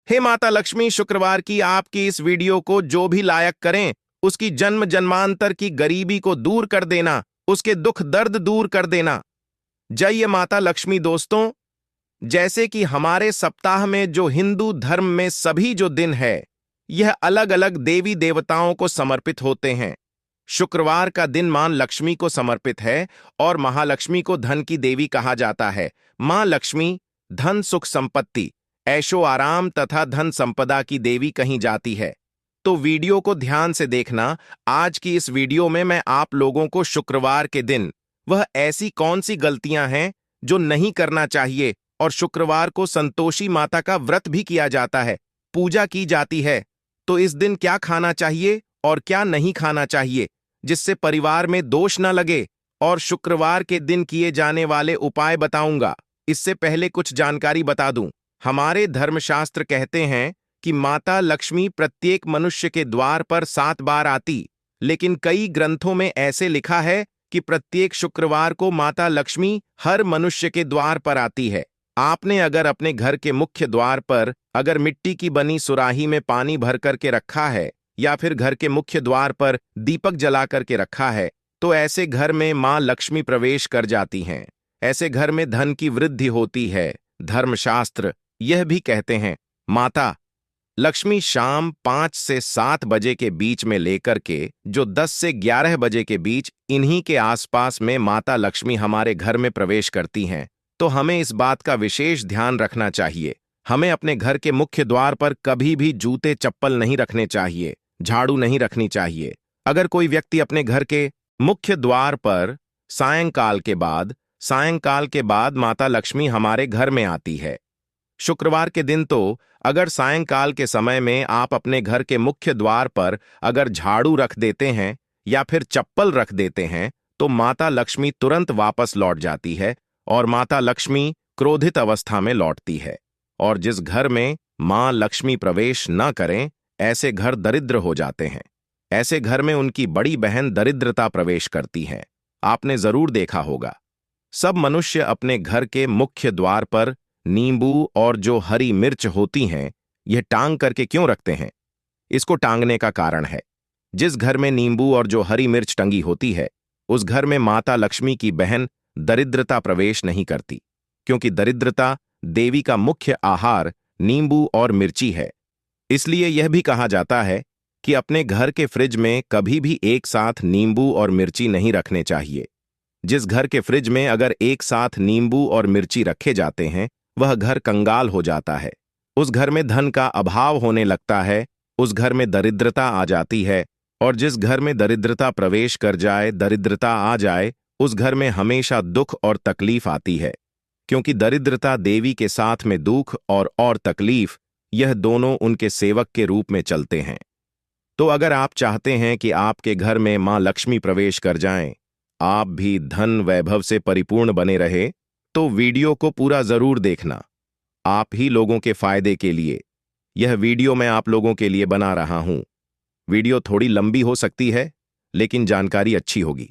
हे माता लक्ष्मी, शुक्रवार की आपकी इस वीडियो को जो भी लायक करें, उसकी जन्म जन्मांतर की गरीबी को दूर कर देना, उसके दुख दर्द दूर कर देना। जय माता लक्ष्मी। दोस्तों, जैसे कि हमारे सप्ताह में जो हिंदू धर्म में सभी जो दिन है, यह अलग अलग देवी देवताओं को समर्पित होते हैं। शुक्रवार का दिन मां लक्ष्मी को समर्पित है और महालक्ष्मी को धन की देवी कहा जाता है। मां लक्ष्मी धन सुख संपत्ति, ऐशो आराम तथा धन संपदा की देवी कही जाती है। तो वीडियो को ध्यान से देखना। आज की इस वीडियो में मैं आप लोगों को शुक्रवार के दिन वह ऐसी कौन सी गलतियां हैं जो नहीं करना चाहिए, और शुक्रवार को संतोषी माता का व्रत भी किया जाता है, पूजा की जाती है, तो इस दिन क्या खाना चाहिए और क्या नहीं खाना चाहिए जिससे परिवार में दोष न लगे, और शुक्रवार के दिन किए जाने वाले उपाय बताऊंगा। इससे पहले कुछ जानकारी बता दूं। हमारे धर्मशास्त्र कहते हैं कि माता लक्ष्मी प्रत्येक मनुष्य के द्वार पर 7 बार आती, लेकिन कई ग्रंथों में ऐसे लिखा है कि प्रत्येक शुक्रवार को माता लक्ष्मी हर मनुष्य के द्वार पर आती है। आपने अगर अपने घर के मुख्य द्वार पर अगर मिट्टी की बनी सुराही में पानी भर करके रखा है, या फिर घर के मुख्य द्वार पर दीपक जला करके रखा है, तो ऐसे घर में मां लक्ष्मी प्रवेश कर जाती हैं। ऐसे घर में धन की वृद्धि होती है। धर्मशास्त्र यह भी कहते हैं माता लक्ष्मी शाम 5 से 7 बजे के बीच में लेकर के जो 10 से 11 बजे के बीच इन्हीं के आसपास में माता लक्ष्मी हमारे घर में प्रवेश करती हैं। तो हमें इस बात का विशेष ध्यान रखना चाहिए। हमें अपने घर के मुख्य द्वार पर कभी भी जूते चप्पल नहीं रखने चाहिए, झाड़ू नहीं रखनी चाहिए। अगर कोई व्यक्ति अपने घर के मुख्य द्वार पर सायंकाल के बाद माता लक्ष्मी हमारे घर में आती है। शुक्रवार के दिन तो अगर सायंकाल के समय में आप अपने घर के मुख्य द्वार पर अगर झाड़ू रख देते हैं या फिर चप्पल रख देते हैं, तो माता लक्ष्मी तुरंत वापस लौट जाती है और माता लक्ष्मी क्रोधित अवस्था में लौटती है। और जिस घर में मां लक्ष्मी प्रवेश न करें, ऐसे घर दरिद्र हो जाते हैं। ऐसे घर में उनकी बड़ी बहन दरिद्रता प्रवेश करती है। आपने जरूर देखा होगा, सब मनुष्य अपने घर के मुख्य द्वार पर नींबू और जो हरी मिर्च होती हैं, यह टांग करके क्यों रखते हैं? इसको टांगने का कारण है, जिस घर में नींबू और जो हरी मिर्च टंगी होती है, उस घर में माता लक्ष्मी की बहन दरिद्रता प्रवेश नहीं करती, क्योंकि दरिद्रता देवी का मुख्य आहार नींबू और मिर्ची है। इसलिए यह भी कहा जाता है कि अपने घर के फ्रिज में कभी भी एक साथ नींबू और मिर्ची नहीं रखने चाहिए। जिस घर के फ्रिज में अगर एक साथ नींबू और मिर्ची रखे जाते हैं, वह घर कंगाल हो जाता है। उस घर में धन का अभाव होने लगता है, उस घर में दरिद्रता आ जाती है। और जिस घर में दरिद्रता प्रवेश कर जाए, दरिद्रता आ जाए, उस घर में हमेशा दुख और तकलीफ आती है, क्योंकि दरिद्रता देवी के साथ में दुख और तकलीफ, यह दोनों उनके सेवक के रूप में चलते हैं। तो अगर आप चाहते हैं कि आपके घर में मां लक्ष्मी प्रवेश कर जाएं, आप भी धन वैभव से परिपूर्ण बने रहे, तो वीडियो को पूरा जरूर देखना, आप ही लोगों के फायदे के लिए। यह वीडियो मैं आप लोगों के लिए बना रहा हूं। वीडियो थोड़ी लंबी हो सकती है, लेकिन जानकारी अच्छी होगी।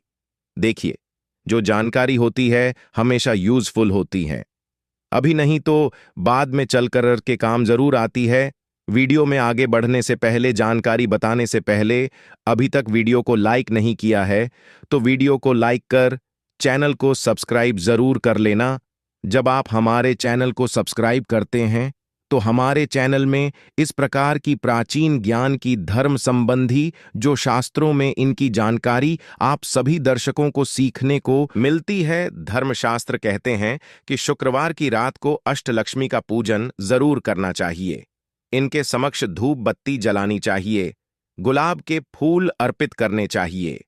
देखिए, जो जानकारी होती है हमेशा यूजफुल होती है। अभी नहीं तो बाद में चलकर के काम जरूर आती है। वीडियो में आगे बढ़ने से पहले, जानकारी बताने से पहले, अभी तक वीडियो को लाइक नहीं किया है तो वीडियो को लाइक कर चैनल को सब्सक्राइब जरूर कर लेना। जब आप हमारे चैनल को सब्सक्राइब करते हैं, तो हमारे चैनल में इस प्रकार की प्राचीन ज्ञान की धर्म संबंधी जो शास्त्रों में इनकी जानकारी आप सभी दर्शकों को सीखने को मिलती है। धर्मशास्त्र कहते हैं कि शुक्रवार की रात को अष्टलक्ष्मी का पूजन जरूर करना चाहिए। इनके समक्ष धूप बत्ती जलानी चाहिए, गुलाब के फूल अर्पित करने चाहिए।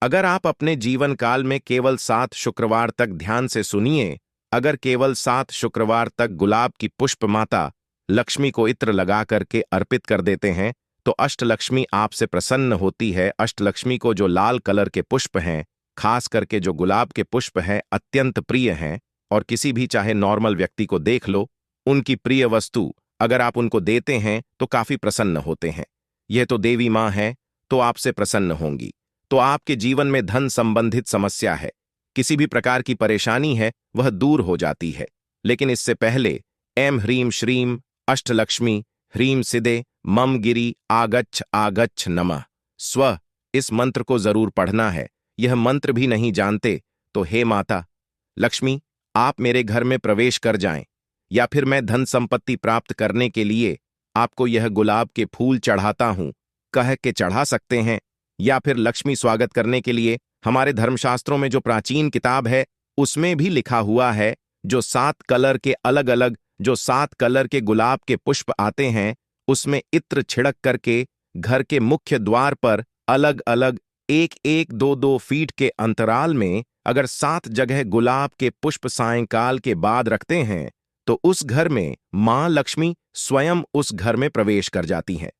अगर आप अपने जीवन काल में केवल 7 शुक्रवार तक ध्यान से सुनिए, अगर केवल 7 शुक्रवार तक गुलाब की पुष्प माता लक्ष्मी को इत्र लगा करके अर्पित कर देते हैं, तो अष्टलक्ष्मी आपसे प्रसन्न होती है। अष्टलक्ष्मी को जो लाल कलर के पुष्प हैं, खास करके जो गुलाब के पुष्प हैं, अत्यंत प्रिय हैं। और किसी भी चाहे नॉर्मल व्यक्ति को देख लो, उनकी प्रिय वस्तु अगर आप उनको देते हैं तो काफी प्रसन्न होते हैं। यह तो देवी मां है, तो आपसे प्रसन्न होंगी। तो आपके जीवन में धन संबंधित समस्या है, किसी भी प्रकार की परेशानी है, वह दूर हो जाती है। लेकिन इससे पहले ऐं ह्रीं श्रीं अष्टलक्ष्मी ह्रीं सिदे मम गिरी आगच्छ आगच्छ नमः। स्व इस मंत्र को जरूर पढ़ना है। यह मंत्र भी नहीं जानते तो हे माता लक्ष्मी, आप मेरे घर में प्रवेश कर जाएं, या फिर मैं धन संपत्ति प्राप्त करने के लिए आपको यह गुलाब के फूल चढ़ाता हूं कह के चढ़ा सकते हैं। या फिर लक्ष्मी स्वागत करने के लिए हमारे धर्मशास्त्रों में जो प्राचीन किताब है उसमें भी लिखा हुआ है, जो 7 कलर के अलग अलग जो 7 कलर के गुलाब के पुष्प आते हैं उसमें इत्र छिड़क करके घर के मुख्य द्वार पर अलग अलग 1-1, 2-2 फीट के अंतराल में अगर 7 जगह गुलाब के पुष्प सायंकाल के बाद रखते हैं तो उस घर में मां लक्ष्मी स्वयं उस घर में प्रवेश कर जाती हैं।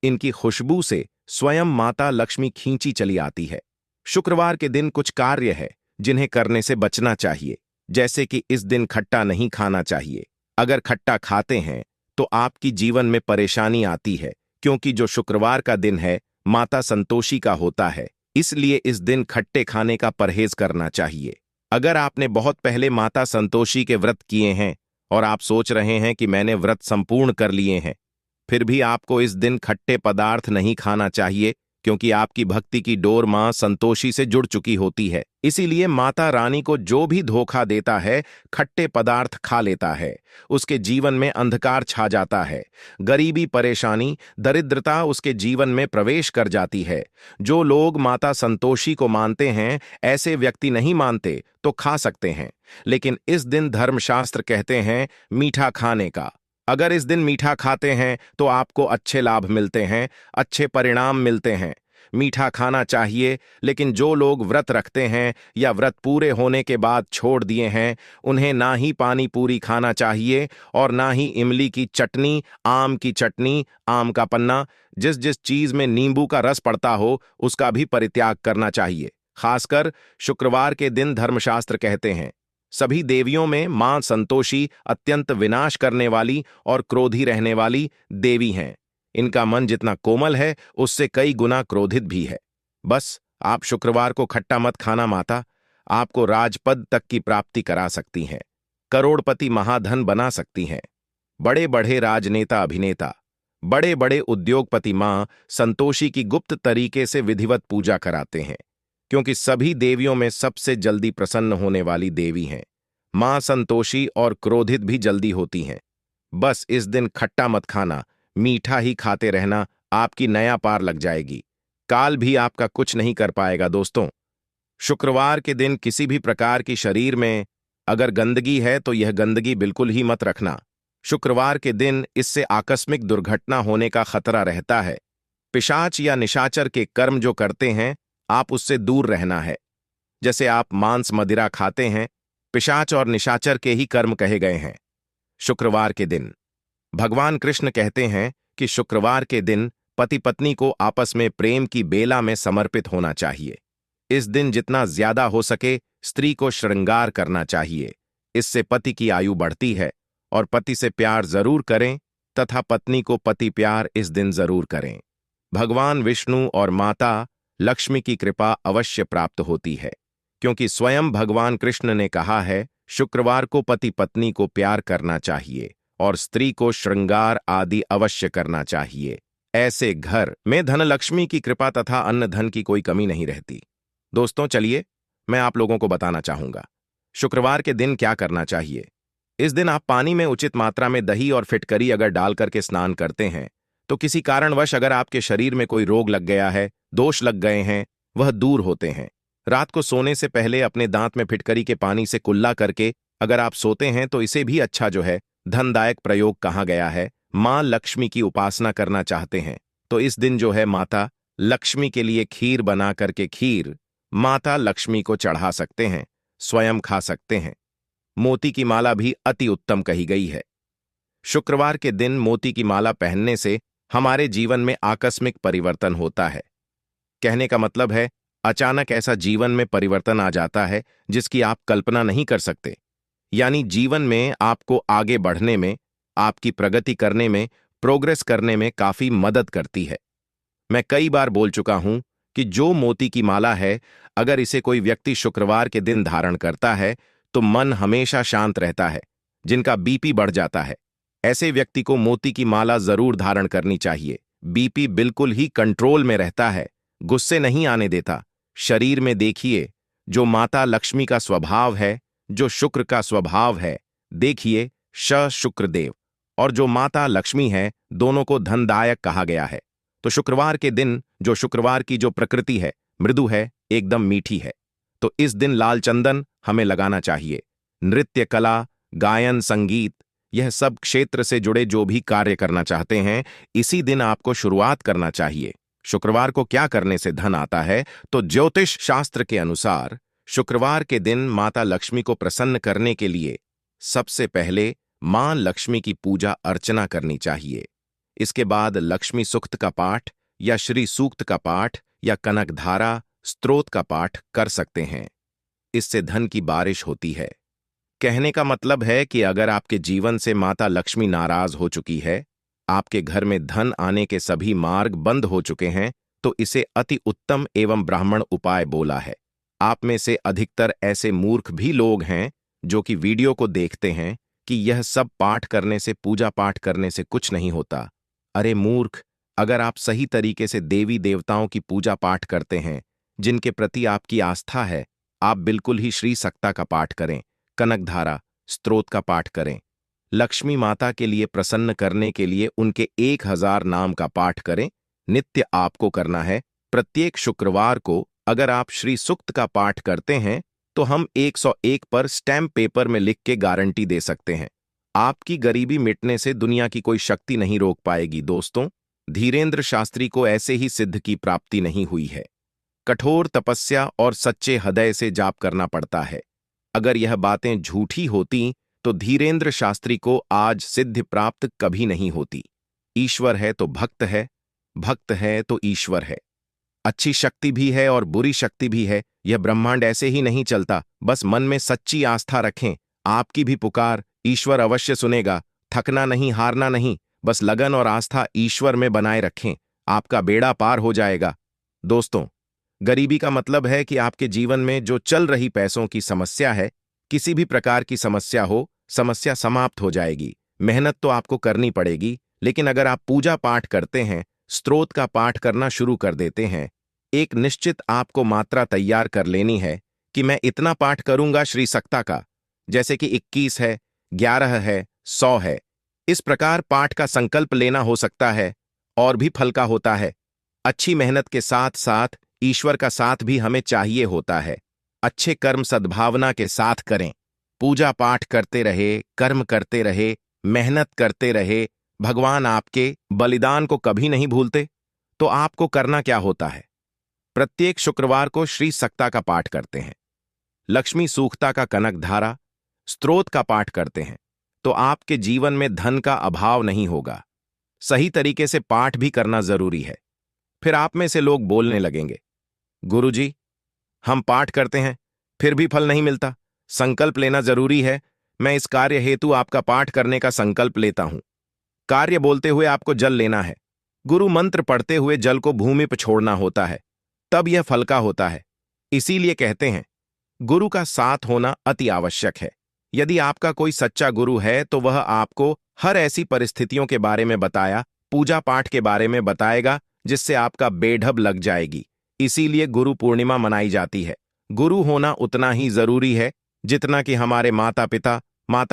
इनकी खुशबू से स्वयं माता लक्ष्मी खींची चली आती है। शुक्रवार के दिन कुछ कार्य है जिन्हें करने से बचना चाहिए, जैसे कि इस दिन खट्टा नहीं खाना चाहिए। अगर खट्टा खाते हैं तो आपकी जीवन में परेशानी आती है, क्योंकि जो शुक्रवार का दिन है माता संतोषी का होता है, इसलिए इस दिन खट्टे खाने का परहेज करना चाहिए। अगर आपने बहुत पहले माता संतोषी के व्रत किए हैं और आप सोच रहे हैं कि मैंने व्रत संपूर्ण कर लिए हैं, फिर भी आपको इस दिन खट्टे पदार्थ नहीं खाना चाहिए, क्योंकि आपकी भक्ति की डोर मां संतोषी से जुड़ चुकी होती है। इसीलिए माता रानी को जो भी धोखा देता है, खट्टे पदार्थ खा लेता है, उसके जीवन में अंधकार छा जाता है, गरीबी परेशानी दरिद्रता उसके जीवन में प्रवेश कर जाती है। जो लोग माता संतोषी को मानते हैं, ऐसे व्यक्ति नहीं मानते तो खा सकते हैं, लेकिन इस दिन धर्मशास्त्र कहते हैं मीठा खाने का। अगर इस दिन मीठा खाते हैं तो आपको अच्छे लाभ मिलते हैं, अच्छे परिणाम मिलते हैं। मीठा खाना चाहिए, लेकिन जो लोग व्रत रखते हैं या व्रत पूरे होने के बाद छोड़ दिए हैं, उन्हें ना ही पानी पूरी खाना चाहिए और ना ही इमली की चटनी, आम की चटनी, आम का पन्ना, जिस जिस चीज में नींबू का रस पड़ता हो उसका भी परित्याग करना चाहिए। खासकर शुक्रवार के दिन धर्मशास्त्र कहते हैं सभी देवियों में मां संतोषी अत्यंत विनाश करने वाली और क्रोधी रहने वाली देवी हैं। इनका मन जितना कोमल है उससे कई गुना क्रोधित भी है। बस आप शुक्रवार को खट्टा मत खाना, माता आपको राजपद तक की प्राप्ति करा सकती हैं, करोड़पति महाधन बना सकती हैं। बड़े बड़े राजनेता अभिनेता, बड़े बड़े उद्योगपति मां संतोषी की गुप्त तरीके से विधिवत पूजा कराते हैं, क्योंकि सभी देवियों में सबसे जल्दी प्रसन्न होने वाली देवी हैं। मां संतोषी और क्रोधित भी जल्दी होती हैं। बस इस दिन खट्टा मत खाना, मीठा ही खाते रहना, आपकी नया पार लग जाएगी। काल भी आपका कुछ नहीं कर पाएगा। दोस्तों, शुक्रवार के दिन किसी भी प्रकार की शरीर में अगर गंदगी है तो यह गंदगी बिल्कुल ही मत रखना। शुक्रवार के दिन इससे आकस्मिक दुर्घटना होने का खतरा रहता है। पिशाच या निशाचर के कर्म जो करते हैं, आप उससे दूर रहना है। जैसे आप मांस मदिरा खाते हैं, पिशाच और निशाचर के ही कर्म कहे गए हैं। शुक्रवार के दिन भगवान कृष्ण कहते हैं कि शुक्रवार के दिन पति पत्नी को आपस में प्रेम की बेला में समर्पित होना चाहिए। इस दिन जितना ज्यादा हो सके स्त्री को श्रृंगार करना चाहिए। इससे पति की आयु बढ़ती है। और पति से प्यार जरूर करें तथा पत्नी को पति प्यार इस दिन जरूर करें। भगवान विष्णु और माता लक्ष्मी की कृपा अवश्य प्राप्त होती है, क्योंकि स्वयं भगवान कृष्ण ने कहा है शुक्रवार को पति पत्नी को प्यार करना चाहिए और स्त्री को श्रृंगार आदि अवश्य करना चाहिए। ऐसे घर में धन लक्ष्मी की कृपा तथा अन्न धन की कोई कमी नहीं रहती। दोस्तों, चलिए मैं आप लोगों को बताना चाहूंगा शुक्रवार के दिन क्या करना चाहिए। इस दिन आप पानी में उचित मात्रा में दही और फिटकरी अगर डाल करके स्नान करते हैं तो किसी कारणवश अगर आपके शरीर में कोई रोग लग गया है, दोष लग गए हैं, वह दूर होते हैं। रात को सोने से पहले अपने दांत में फिटकरी के पानी से कुल्ला करके अगर आप सोते हैं तो इसे भी अच्छा जो है धनदायक प्रयोग कहा गया है। मां लक्ष्मी की उपासना करना चाहते हैं तो इस दिन जो है माता लक्ष्मी के लिए खीर बना करके खीर माता लक्ष्मी को चढ़ा सकते हैं, स्वयं खा सकते हैं। मोती की माला भी अति उत्तम कही गई है। शुक्रवार के दिन मोती की माला पहनने से हमारे जीवन में आकस्मिक परिवर्तन होता है। कहने का मतलब है अचानक ऐसा जीवन में परिवर्तन आ जाता है जिसकी आप कल्पना नहीं कर सकते। यानी जीवन में आपको आगे बढ़ने में, आपकी प्रगति करने में, प्रोग्रेस करने में काफी मदद करती है। मैं कई बार बोल चुका हूं कि जो मोती की माला है, अगर इसे कोई व्यक्ति शुक्रवार के दिन धारण करता है तो मन हमेशा शांत रहता है। जिनका बीपी बढ़ जाता है, ऐसे व्यक्ति को मोती की माला जरूर धारण करनी चाहिए। बीपी बिल्कुल ही कंट्रोल में रहता है, गुस्से नहीं आने देता। शरीर में देखिए, जो माता लक्ष्मी का स्वभाव है, जो शुक्र का स्वभाव है, देखिए श शुक्रदेव, और जो माता लक्ष्मी है, दोनों को धनदायक कहा गया है। तो शुक्रवार के दिन जो शुक्रवार की जो प्रकृति है, मृदु है, एकदम मीठी है, तो इस दिन लाल चंदन हमें लगाना चाहिए। नृत्य कला, गायन, संगीत, यह सब क्षेत्र से जुड़े जो भी कार्य करना चाहते हैं, इसी दिन आपको शुरुआत करना चाहिए। शुक्रवार को क्या करने से धन आता है? तो ज्योतिष शास्त्र के अनुसार शुक्रवार के दिन माता लक्ष्मी को प्रसन्न करने के लिए सबसे पहले मां लक्ष्मी की पूजा अर्चना करनी चाहिए। इसके बाद लक्ष्मी सूक्त का पाठ या श्री सूक्त का पाठ या कनकधारा स्तोत्र का पाठ कर सकते हैं। इससे धन की बारिश होती है। कहने का मतलब है कि अगर आपके जीवन से माता लक्ष्मी नाराज हो चुकी है, आपके घर में धन आने के सभी मार्ग बंद हो चुके हैं, तो इसे अति उत्तम एवं ब्राह्मण उपाय बोला है। आप में से अधिकतर ऐसे मूर्ख भी लोग हैं जो कि वीडियो को देखते हैं कि यह सब पाठ करने से, पूजा पाठ करने से कुछ नहीं होता। अरे मूर्ख, अगर आप सही तरीके से देवी देवताओं की पूजा पाठ करते हैं, जिनके प्रति आपकी आस्था है, आप बिल्कुल ही श्री सक्ता का पाठ करें, कनकधारा स्तोत्र का पाठ करें। लक्ष्मी माता के लिए प्रसन्न करने के लिए उनके 1000 नाम का पाठ करें। नित्य आपको करना है। प्रत्येक शुक्रवार को अगर आप श्री सूक्त का पाठ करते हैं तो हम 101 पर स्टैम्प पेपर में लिख के गारंटी दे सकते हैं, आपकी गरीबी मिटने से दुनिया की कोई शक्ति नहीं रोक पाएगी। दोस्तों, धीरेन्द्र शास्त्री को ऐसे ही सिद्ध की प्राप्ति नहीं हुई है। कठोर तपस्या और सच्चे हृदय से जाप करना पड़ता है। अगर यह बातें झूठी होती तो धीरेन्द्र शास्त्री को आज सिद्धि प्राप्त कभी नहीं होती। ईश्वर है तो भक्त है, भक्त है तो ईश्वर है। अच्छी शक्ति भी है और बुरी शक्ति भी है। यह ब्रह्मांड ऐसे ही नहीं चलता। बस मन में सच्ची आस्था रखें, आपकी भी पुकार ईश्वर अवश्य सुनेगा। थकना नहीं, हारना नहीं, बस लगन और आस्था ईश्वर में बनाए रखें, आपका बेड़ा पार हो जाएगा। दोस्तों, गरीबी का मतलब है कि आपके जीवन में जो चल रही पैसों की समस्या है, किसी भी प्रकार की समस्या हो, समस्या समाप्त हो जाएगी। मेहनत तो आपको करनी पड़ेगी, लेकिन अगर आप पूजा पाठ करते हैं, स्तोत्र का पाठ करना शुरू कर देते हैं, एक निश्चित आपको मात्रा तैयार कर लेनी है कि मैं इतना पाठ करूंगा श्री सक्ता का, जैसे कि 21 है, 11 है, 100 है। इस प्रकार पाठ का संकल्प लेना हो सकता है और भी फल का होता है। अच्छी मेहनत के साथ साथ ईश्वर का साथ भी हमें चाहिए होता है। अच्छे कर्म सद्भावना के साथ करें, पूजा पाठ करते रहे, कर्म करते रहे, मेहनत करते रहे। भगवान आपके बलिदान को कभी नहीं भूलते। तो आपको करना क्या होता है? प्रत्येक शुक्रवार को श्री सक्ता का पाठ करते हैं, लक्ष्मी सूक्ता का कनकधारा स्तोत्र का पाठ करते हैं, तो आपके जीवन में धन का अभाव नहीं होगा। सही तरीके से पाठ भी करना जरूरी है। फिर आप में से लोग बोलने लगेंगे, गुरुजी, हम पाठ करते हैं फिर भी फल नहीं मिलता। संकल्प लेना जरूरी है। मैं इस कार्य हेतु आपका पाठ करने का संकल्प लेता हूं। कार्य बोलते हुए आपको जल लेना है। गुरु मंत्र पढ़ते हुए जल को भूमि पर छोड़ना होता है, तब यह फल का होता है। इसीलिए कहते हैं, गुरु का साथ होना अति आवश्यक है। यदि आपका कोई सच्चा गुरु है तो वह आपको हर ऐसी परिस्थितियों के बारे में बताया, पूजा पाठ के बारे में बताएगा, जिससे आपका बेढब लग जाएगी। इसीलिए गुरु पूर्णिमा मनाई जाती है। गुरु होना उतना ही जरूरी है जितना कि हमारे माता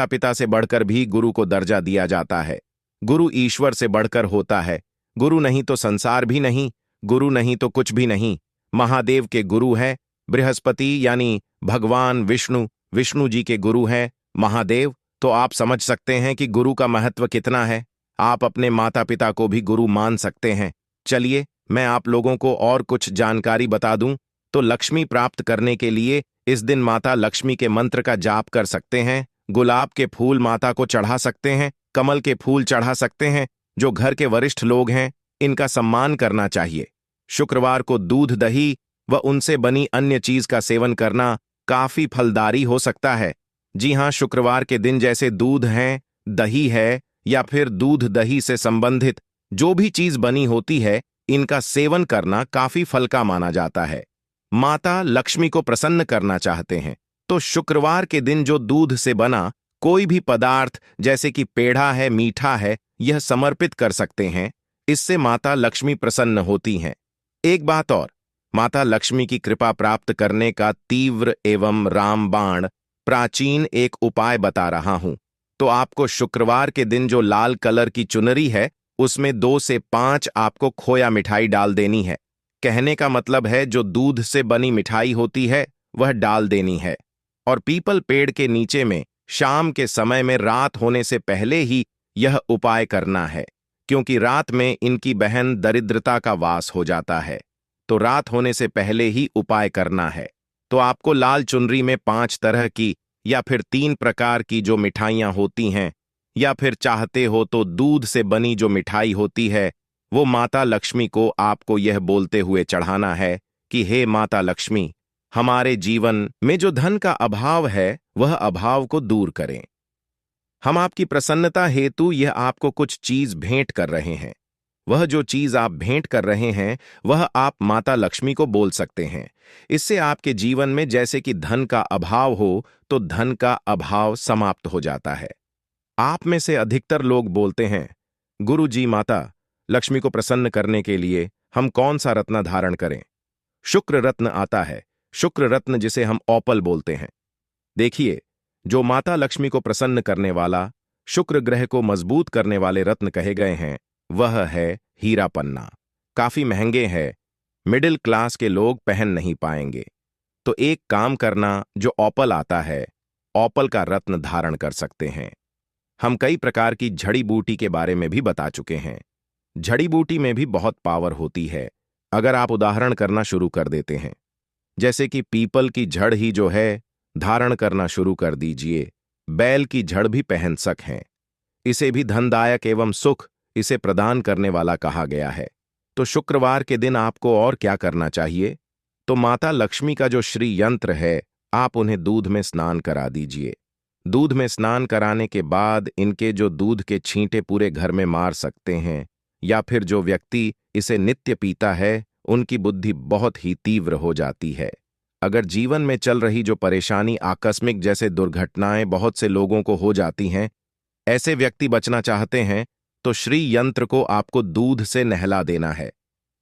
पिता से बढ़कर भी गुरु को दर्जा दिया जाता है। गुरु ईश्वर से बढ़कर होता है। गुरु नहीं तो संसार भी नहीं, गुरु नहीं तो कुछ भी नहीं। महादेव के गुरु हैं बृहस्पति, यानी भगवान विष्णु। विष्णु जी के गुरु हैं महादेव। तो आप समझ सकते हैं कि गुरु का महत्व कितना है। आप अपने माता पिता को भी गुरु मान सकते हैं। चलिए, मैं आप लोगों को और कुछ जानकारी बता दूं। तो लक्ष्मी प्राप्त करने के लिए इस दिन माता लक्ष्मी के मंत्र का जाप कर सकते हैं। गुलाब के फूल माता को चढ़ा सकते हैं, कमल के फूल चढ़ा सकते हैं। जो घर के वरिष्ठ लोग हैं, इनका सम्मान करना चाहिए। शुक्रवार को दूध, दही व उनसे बनी अन्य चीज का सेवन करना काफी फलदारी हो सकता है। जी हां, शुक्रवार के दिन जैसे दूध है, दही है, या फिर दूध दही से संबंधित जो भी चीज बनी होती है, इनका सेवन करना काफी फल का माना जाता है। माता लक्ष्मी को प्रसन्न करना चाहते हैं तो शुक्रवार के दिन जो दूध से बना कोई भी पदार्थ जैसे कि पेड़ा है, मीठा है, यह समर्पित कर सकते हैं। इससे माता लक्ष्मी प्रसन्न होती हैं। एक बात और, माता लक्ष्मी की कृपा प्राप्त करने का तीव्र एवं रामबाण प्राचीन एक उपाय बता रहा हूं। तो आपको शुक्रवार के दिन जो लाल कलर की चुनरी है, उसमें 2 से 5 आपको खोया मिठाई डाल देनी है। कहने का मतलब है जो दूध से बनी मिठाई होती है वह डाल देनी है। और पीपल पेड़ के नीचे में शाम के समय में रात होने से पहले ही यह उपाय करना है, क्योंकि रात में इनकी बहन दरिद्रता का वास हो जाता है। तो रात होने से पहले ही उपाय करना है। तो आपको लाल चुनरी में 5 तरह की या फिर 3 प्रकार की जो मिठाइयां होती हैं, या फिर चाहते हो तो दूध से बनी जो मिठाई होती है, वो माता लक्ष्मी को आपको यह बोलते हुए चढ़ाना है कि हे माता लक्ष्मी, हमारे जीवन में जो धन का अभाव है वह अभाव को दूर करें। हम आपकी प्रसन्नता हेतु यह आपको कुछ चीज भेंट कर रहे हैं। वह जो चीज आप भेंट कर रहे हैं वह आप माता लक्ष्मी को बोल सकते हैं। इससे आपके जीवन में जैसे कि धन का अभाव हो तो धन का अभाव समाप्त हो जाता है। आप में से अधिकतर लोग बोलते हैं, गुरु जी, माता लक्ष्मी को प्रसन्न करने के लिए हम कौन सा रत्न धारण करें? शुक्र रत्न आता है, शुक्र रत्न जिसे हम ओपल बोलते हैं। देखिए, जो माता लक्ष्मी को प्रसन्न करने वाला, शुक्र ग्रह को मजबूत करने वाले रत्न कहे गए हैं, वह है हीरा पन्ना। काफी महंगे हैं, मिडिल क्लास के लोग पहन नहीं पाएंगे। तो एक काम करना, जो ओपल आता है, ओपल का रत्न धारण कर सकते हैं। हम कई प्रकार की जड़ी बूटी के बारे में भी बता चुके हैं। जड़ी बूटी में भी बहुत पावर होती है। अगर आप उदाहरण करना शुरू कर देते हैं, जैसे कि पीपल की जड़ ही जो है धारण करना शुरू कर दीजिए। बैल की जड़ भी पहन सक हैं। इसे भी धनदायक एवं सुख इसे प्रदान करने वाला कहा गया है। तो शुक्रवार के दिन आपको और क्या करना चाहिए? तो माता लक्ष्मी का जो श्री यंत्र है, आप उन्हें दूध में स्नान करा दीजिए। दूध में स्नान कराने के बाद इनके जो दूध के छींटे पूरे घर में मार सकते हैं, या फिर जो व्यक्ति इसे नित्य पीता है उनकी बुद्धि बहुत ही तीव्र हो जाती है। अगर जीवन में चल रही जो परेशानी आकस्मिक जैसे दुर्घटनाएं बहुत से लोगों को हो जाती हैं, ऐसे व्यक्ति बचना चाहते हैं तो श्री यंत्र को आपको दूध से नहला देना है।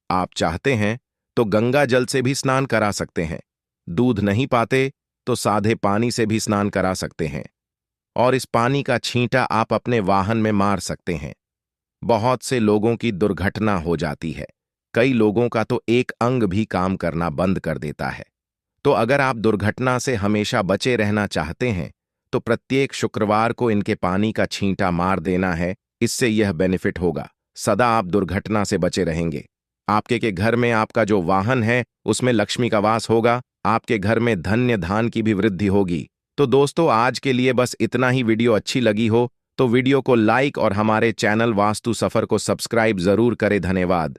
आप चाहते हैं तो गंगा जल से भी स्नान करा सकते हैं। दूध नहीं पाते तो सादे पानी से भी स्नान करा सकते हैं। और इस पानी का छींटा आप अपने वाहन में मार सकते हैं। बहुत से लोगों की दुर्घटना हो जाती है। कई लोगों का तो एक अंग भी काम करना बंद कर देता है। तो अगर आप दुर्घटना से हमेशा बचे रहना चाहते हैं तो प्रत्येक शुक्रवार को इनके पानी का छींटा मार देना है। इससे यह बेनिफिट होगा, सदा आप दुर्घटना से बचे रहेंगे। आपके के घर में आपका जो वाहन है उसमें लक्ष्मी का वास होगा। आपके घर में धन्य धान की भी वृद्धि होगी। तो दोस्तों, आज के लिए बस इतना ही। वीडियो अच्छी लगी हो तो वीडियो को लाइक और हमारे चैनल वास्तु सफर को सब्सक्राइब जरूर करें। धन्यवाद।